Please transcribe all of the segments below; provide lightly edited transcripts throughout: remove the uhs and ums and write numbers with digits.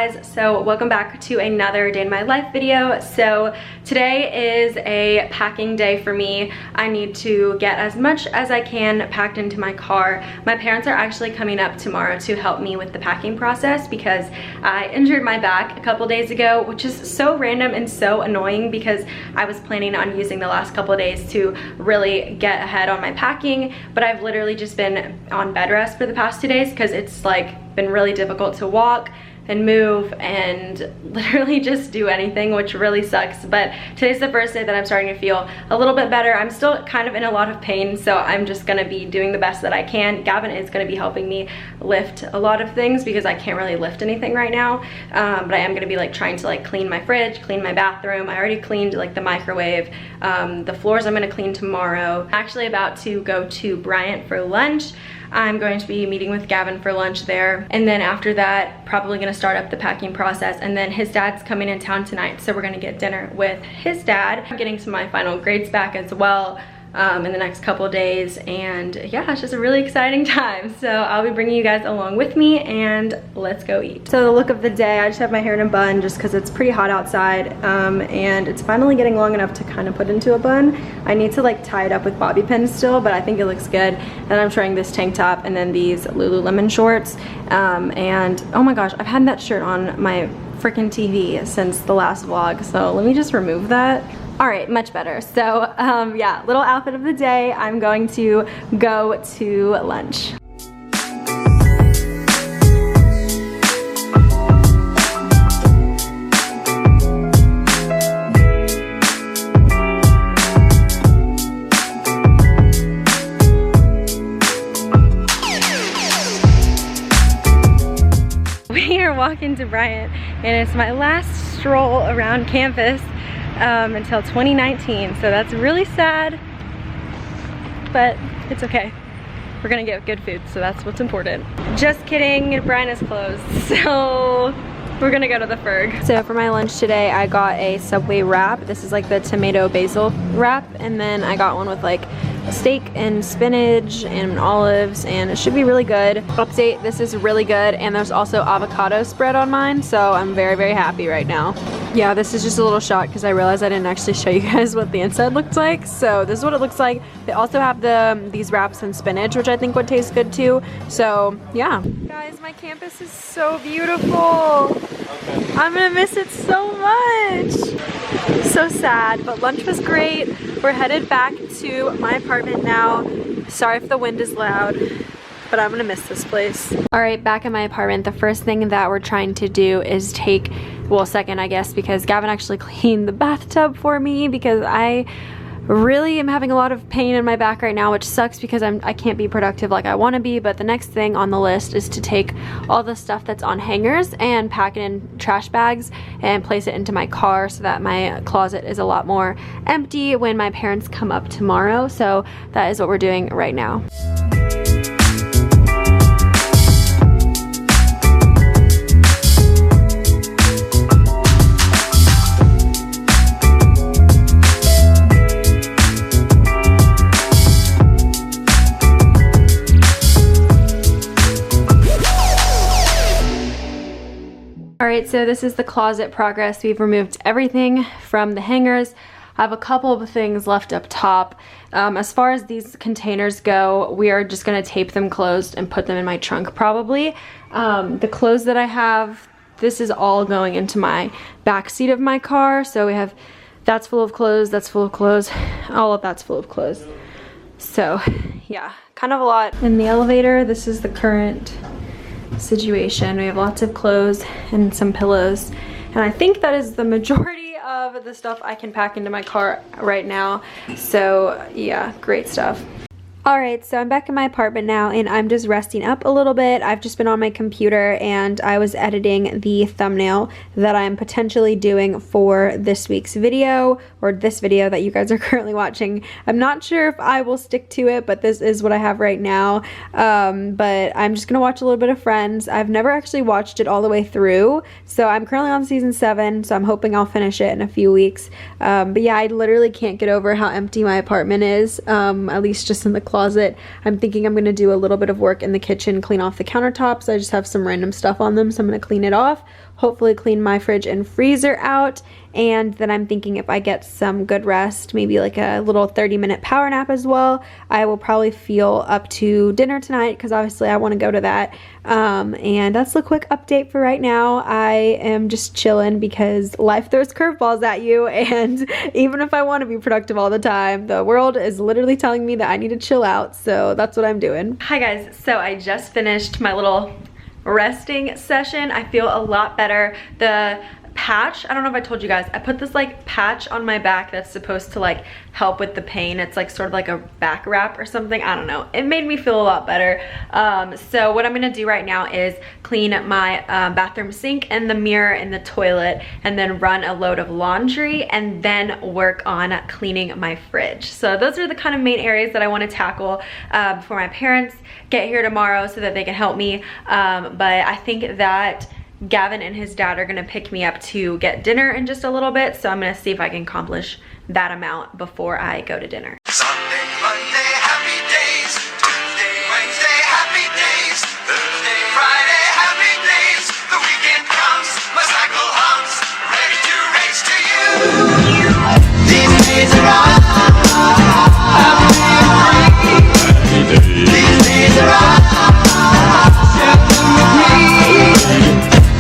guys, so welcome back to another day in my life video. So today is a packing day for me. I need to get as much as I can packed into my car. My parents are actually coming up tomorrow to help me with the packing process because I injured my back a couple days ago, which is so random and so annoying because I was planning on using the last couple days to really get ahead on my packing, but I've literally just been on bed rest for the past 2 days because it's like been really difficult to walk and move and literally just do anything, which really sucks. But today's the first day that I'm starting to feel a little bit better. I'm still kind of in a lot of pain, so I'm just gonna be doing the best that I can. Gavin is gonna be helping me lift a lot of things because I can't really lift anything right now, but I am gonna be like trying to like clean my fridge, clean my bathroom. I already cleaned like the microwave. The floors I'm gonna clean tomorrow. I'm actually about to go to Bryant for lunch. I'm going to be meeting with Gavin for lunch there, and then after that probably gonna start up the packing process, and then his dad's coming in town tonight, so we're gonna get dinner with his dad. I'm getting some of my final grades back as well in the next couple of days, and yeah, it's just a really exciting time. So I'll be bringing you guys along with me, and let's go eat. So the look of the day, I just have my hair in a bun just because it's pretty hot outside, and it's finally getting long enough to kind of put into a bun. I need to like tie it up with bobby pins still, but I think it looks good. And I'm trying this tank top and then these Lululemon shorts, and oh my gosh, I've had that shirt on my freaking TV since the last vlog, so let me just remove that. All right, much better. So yeah, little outfit of the day. I'm going to go to lunch. We are walking to Bryant, and it's my last stroll around campus until 2019, so that's really sad, but it's okay. We're gonna get good food, so that's what's important. Just kidding, Brian is closed, so we're gonna go to the Ferg. So for my lunch today, I got a Subway wrap. This is like the tomato basil wrap, and then I got one with like steak and spinach and olives, and it should be really good. Update, this is really good, and there's also avocado spread on mine, so I'm very, very happy right now. Yeah, this is just a little shot because I realized I didn't actually show you guys what the inside looked like. So this is what it looks like. They also have these wraps and spinach, which I think would taste good too. So yeah. Guys, my campus is so beautiful. Okay. I'm gonna miss it so much. So sad, but lunch was great. We're headed back to my apartment now. Sorry if the wind is loud, but I'm gonna miss this place. All right, back in my apartment, the first thing that we're trying to do is take, well, second I guess, because Gavin actually cleaned the bathtub for me because I really am having a lot of pain in my back right now, which sucks because I can't be productive like I want to be. But the next thing on the list is to take all the stuff that's on hangers and pack it in trash bags and place it into my car so that my closet is a lot more empty when my parents come up tomorrow. So that is what we're doing right now. Alright, so this is the closet progress. We've removed everything from the hangers. I have a couple of things left up top. As far as these containers go, we are just going to tape them closed and put them in my trunk probably. The clothes that I have, this is all going into my back seat of my car. So we have, that's full of clothes, that's full of clothes, all of that's full of clothes. So yeah, kind of a lot. In the elevator, this is the current situation. We have lots of clothes and some pillows, and I think that is the majority of the stuff I can pack into my car right now. So yeah, great stuff. Alright, so I'm back in my apartment now, and I'm just resting up a little bit. I've just been on my computer, and I was editing the thumbnail that I'm potentially doing for this week's video, or this video that you guys are currently watching. I'm not sure if I will stick to it, but this is what I have right now. But I'm just gonna watch a little bit of Friends. I've never actually watched it all the way through, so I'm currently on season 7, so I'm hoping I'll finish it in a few weeks. But yeah, I literally can't get over how empty my apartment is, at least just in the closet. I'm thinking I'm going to do a little bit of work in the kitchen, clean off the countertops. I just have some random stuff on them, so I'm going to clean it off. hopefully clean my fridge and freezer out. And then I'm thinking if I get some good rest, maybe like a little 30-minute power nap as well, I will probably feel up to dinner tonight, because obviously I want to go to that. And that's a quick update for right now. I am just chilling because life throws curveballs at you, and even if I want to be productive all the time, the world is literally telling me that I need to chill out, so that's what I'm doing. Hi guys, so I just finished my little resting session. I feel a lot better. The patch, I don't know if I told you guys, I put this like patch on my back that's supposed to like help with the pain. It's like sort of like a back wrap or something, I don't know. It made me feel a lot better. So what I'm gonna do right now is clean my bathroom sink and the mirror and the toilet, and then run a load of laundry, and then work on cleaning my fridge. So those are the kind of main areas that I want to tackle before my parents get here tomorrow so that they can help me. But I think that Gavin and his dad are gonna pick me up to get dinner in just a little bit, so I'm gonna see if I can accomplish that amount before I go to dinner. Sunday, Monday, happy days. Tuesday, Wednesday, happy days. Thursday, Friday, happy days. The weekend comes, my cycle hums, ready to race to you. These days are all these days are all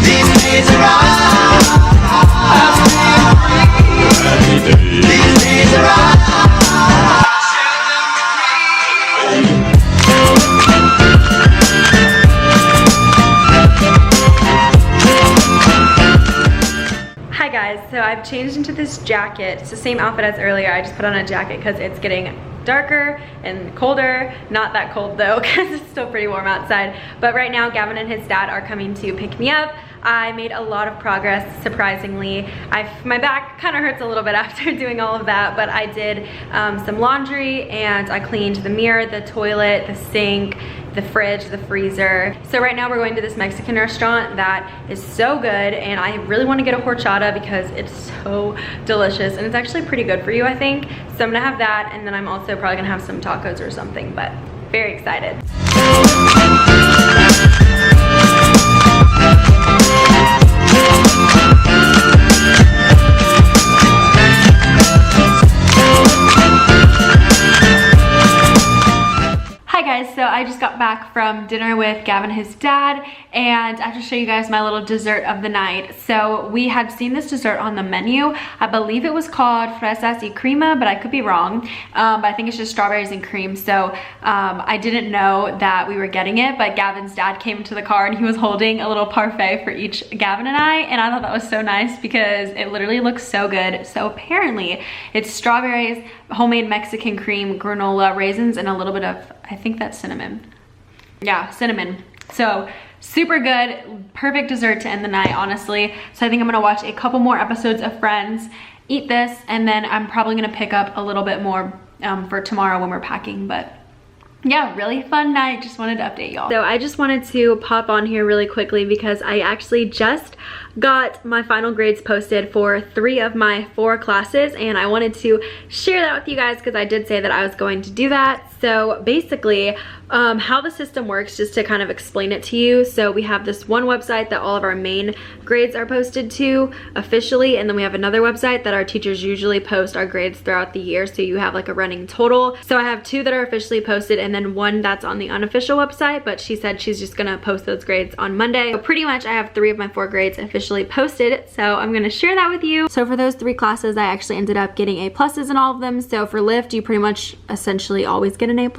these days are all these days are all. Hi guys, so I've changed into this jacket. It's the same outfit as earlier. I just put on a jacket because it's getting darker and colder. Not that cold though, because it's still pretty warm outside. But right now, Gavin and his dad are coming to pick me up. I made a lot of progress, surprisingly. My back kind of hurts a little bit after doing all of that, but I did some laundry, and I cleaned the mirror, the toilet, the sink, the fridge, the freezer. So right now we're going to this Mexican restaurant that is so good, and I really want to get a horchata because it's so delicious, and it's actually pretty good for you, I think. So I'm gonna have that, and then I'm also probably gonna have some tacos or something, but very excited. Hi guys, so I just got back from dinner with Gavin and his dad, and I have to show you guys my little dessert of the night. So we had seen this dessert on the menu. I believe it was called fresas y crema, but I could be wrong. But I think it's just strawberries and cream. So I didn't know that we were getting it, but Gavin's dad came to the car and he was holding a little parfait for each Gavin and I thought that was so nice because it literally looks so good. So apparently it's strawberries, homemade Mexican cream, granola, raisins, and a little bit of, I think that's cinnamon. Yeah, cinnamon. So super good, perfect dessert to end the night, honestly. So I think I'm gonna watch a couple more episodes of Friends, eat this, and then I'm probably gonna pick up a little bit more for tomorrow when we're packing. But yeah, really fun night. Just wanted to update y'all. So I just wanted to pop on here really quickly because I actually just got my final grades posted for 3 of my 4 classes, and I wanted to share that with you guys because I did say that I was going to do that. So basically, how the system works, just to kind of explain it to you. So we have this one website that all of our main grades are posted to officially, and then we have another website that our teachers usually post our grades throughout the year, so you have like a running total. So I have 2 that are officially posted, and then 1 that's on the unofficial website, but she said she's just gonna post those grades on Monday. So pretty much I have 3 of my 4 grades officially posted, so I'm gonna share that with you. So for those 3 classes, I actually ended up getting A+s in all of them. So for Lift, you pretty much essentially always get an A+,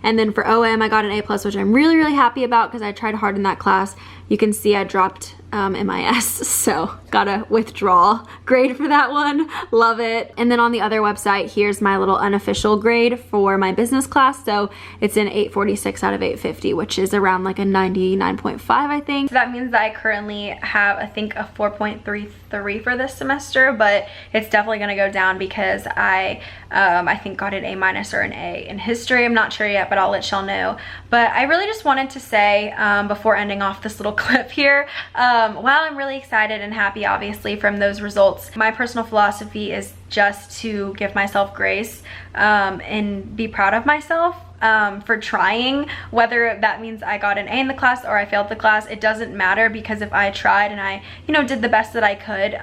and then for OM, I got an A+, which I'm really, really happy about because I tried hard in that class. You can see I dropped MIS, so got a withdrawal grade for that one. Love it. And then on the other website, here's my little unofficial grade for my business class. So it's an 846 out of 850, which is around like a 99.5, I think. So that means that I currently have, I think, a 4.33 for this semester, but it's definitely gonna go down because I think got an A- or an A in history. I'm not sure yet, but I'll let y'all know. But I really just wanted to say, before ending off this little clip here, while I'm really excited and happy, obviously, from those results, my personal philosophy is just to give myself grace and be proud of myself. for trying. Whether that means I got an A in the class or I failed the class, it doesn't matter, because if I tried and I, you know, did the best that I could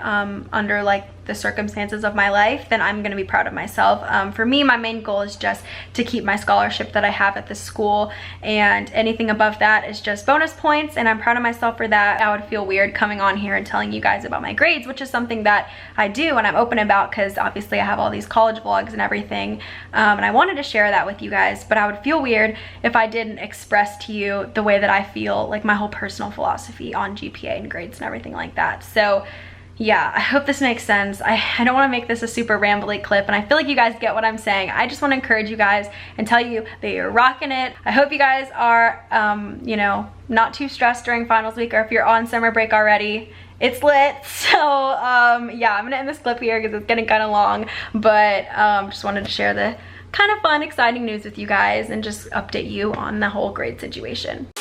under like the circumstances of my life, then I'm gonna be proud of myself. For me, my main goal is just to keep my scholarship that I have at this school, and anything above that is just bonus points, and I'm proud of myself for that. I would feel weird coming on here and telling you guys about my grades, which is something that I do and I'm open about, because obviously I have all these college vlogs and everything, and I wanted to share that with you guys, but I would feel weird if I didn't express to you the way that I feel, like my whole personal philosophy on GPA and grades and everything like that. So yeah, I hope this makes sense. I don't want to make this a super rambly clip, and I feel like you guys get what I'm saying. I just want to encourage you guys and tell you that you're rocking it. I hope you guys are, you know, not too stressed during finals week, or if you're on summer break already, it's lit. So yeah, I'm gonna end this clip here because it's getting kind of long, but just wanted to share the kind of fun, exciting news with you guys and just update you on the whole grade situation.